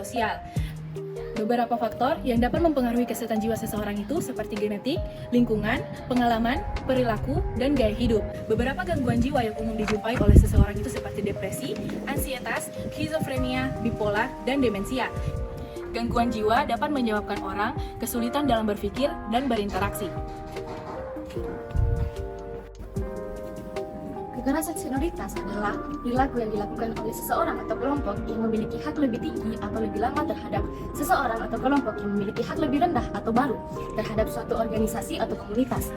sosial. Beberapa faktor yang dapat mempengaruhi kesehatan jiwa seseorang itu seperti genetik, lingkungan, pengalaman, perilaku, dan gaya hidup. Beberapa gangguan jiwa yang umum dijumpai oleh seseorang itu seperti depresi, ansietas, skizofrenia, bipolar, dan demensia. Gangguan jiwa dapat menyebabkan orang kesulitan dalam berpikir dan berinteraksi. Kekerasan senioritas adalah perilaku yang dilakukan oleh seseorang atau kelompok yang memiliki hak lebih tinggi atau lebih lama terhadap seseorang atau kelompok yang memiliki hak lebih rendah atau baru terhadap suatu organisasi atau komunitas.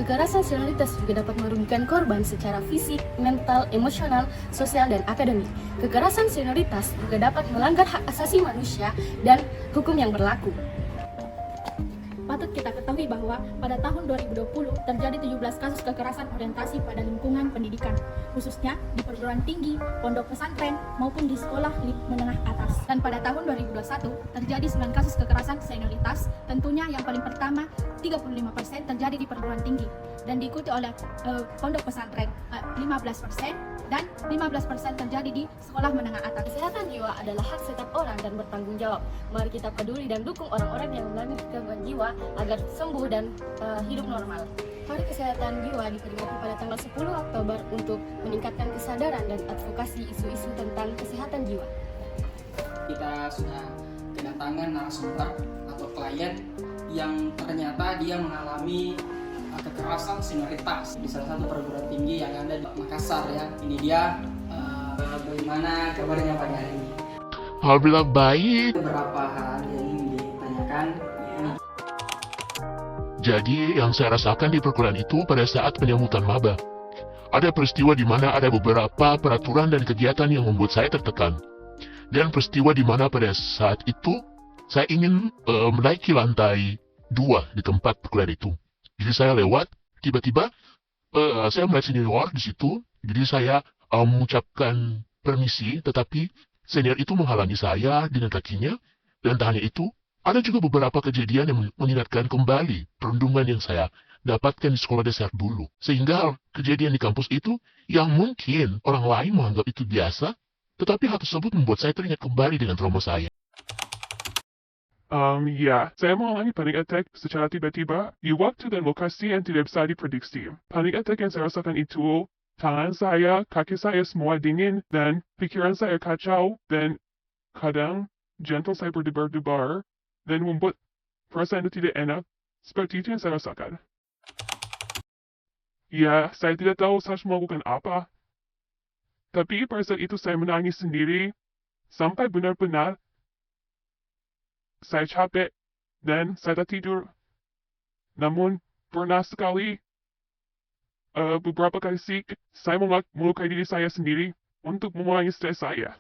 Kekerasan senioritas juga dapat merugikan korban secara fisik, mental, emosional, sosial, dan akademik. Kekerasan senioritas juga dapat melanggar hak asasi manusia dan hukum yang berlaku. Patut kita ketahui bahwa pada tahun 2020 terjadi 17 kasus kekerasan orientasi pada lingkungan pendidikan, khususnya di perguruan tinggi, pondok pesantren, maupun di sekolah menengah atas. Dan pada tahun 2021 terjadi 9 kasus kekerasan senioritas, tentunya yang paling pertama 35% terjadi di perguruan tinggi dan diikuti oleh pondok pesantren 15% dan 15% terjadi di sekolah menengah atas. Kesehatan jiwa adalah hak setiap orang dan bertanggung jawab. Mari kita peduli dan dukung orang-orang yang mengalami gangguan jiwa agar sembuh dan hidup normal. Hari Kesehatan Jiwa diperingati pada tanggal 10 Oktober untuk meningkatkan kesadaran dan advokasi isu-isu tentang kesehatan jiwa. Kita sudah kedatangan narasumber atau klien yang ternyata dia mengalami kekerasan senioritas di salah satu perguruan tinggi yang ada di Makassar ya. Ini dia bagaimana kabarnya pagi hari ini? Alhamdulillah baik. Beberapa hal yang ingin ditanyakan. Jadi yang saya rasakan di perkuliahan itu pada saat penyambutan maba. Ada peristiwa di mana ada beberapa peraturan dan kegiatan yang membuat saya tertekan. Dan peristiwa di mana pada saat itu saya ingin menaiki lantai 2 di tempat perkuliahan itu. Jadi saya lewat, tiba-tiba saya melihat senior di situ. Jadi saya mengucapkan permisi, tetapi senior itu menghalangi saya dengan kakinya. Dan tak hanya itu, ada juga beberapa kejadian yang mengingatkan kembali perundungan yang saya dapatkan di sekolah dasar dulu. Sehingga kejadian di kampus itu yang mungkin orang lain menganggap itu biasa, tetapi hal tersebut membuat saya teringat kembali dengan trauma saya. Ya, saya mengalami panic attack secara tiba-tiba di waktu dan lokasi yang tidak bisa diprediksi. Panic attack yang saya rasakan itu, tangan saya, kaki saya semua dingin, dan pikiran saya kacau, dan kadang jantung saya berdebar-debar, dan membuat perasaan itu tidak enak. Seperti itu yang saya rasakan. Ya, saya tidak tahu saya harus melakukan apa. Tapi pada saat itu saya menangis sendiri, sampai benar-benar saya capek dan saya tak tidur. Namun, pernah sekali, beberapa kali saya melukai diri saya sendiri untuk mengurangi stres saya.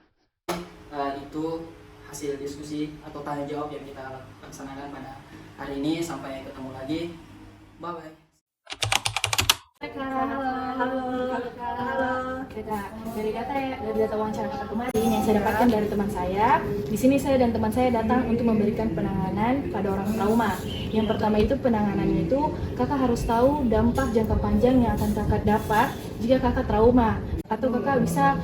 Itu hasil diskusi atau tanya jawab yang kita laksanakan pada hari ini. Sampai ketemu lagi. Bye-bye. Dari data wawancara kemarin yang saya dapatkan dari teman saya, di sini saya dan teman saya datang untuk memberikan penanganan pada orang trauma. Yang pertama itu penanganannya itu kakak harus tahu dampak jangka panjang yang akan kakak dapat jika kakak trauma, atau kakak bisa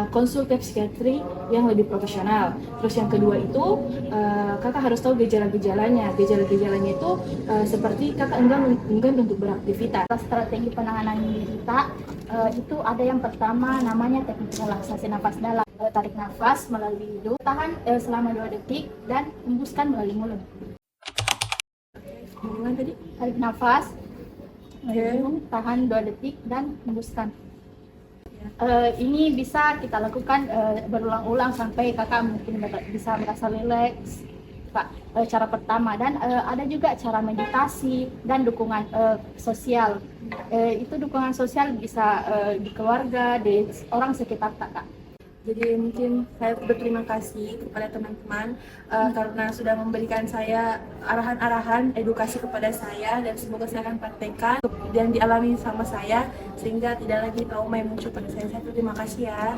konsul ke psikiatri yang lebih profesional. Terus yang kedua itu kakak harus tahu gejala-gejalanya. Gejala-gejalanya itu seperti kakak enggan untuk beraktivitas. Strategi penanganan kita itu ada yang pertama namanya teknik relaksasi nafas dalam. Tarik nafas melalui hidung, tahan selama 2 detik dan hembuskan melalui mulut. Gimana tadi? Tarik nafas, tahan 2 detik dan hembuskan. Ini bisa kita lakukan berulang-ulang sampai kakak mungkin bisa merasa rileks. Cara pertama, dan ada juga cara meditasi dan dukungan sosial. Itu dukungan sosial bisa di keluarga, di orang sekitar kakak. Jadi mungkin saya berterima kasih kepada teman-teman karena sudah memberikan saya arahan-arahan edukasi kepada saya, dan semoga saya akan praktekkan dan dialami sama saya sehingga tidak lagi trauma yang muncul pada saya. Saya terima kasih ya.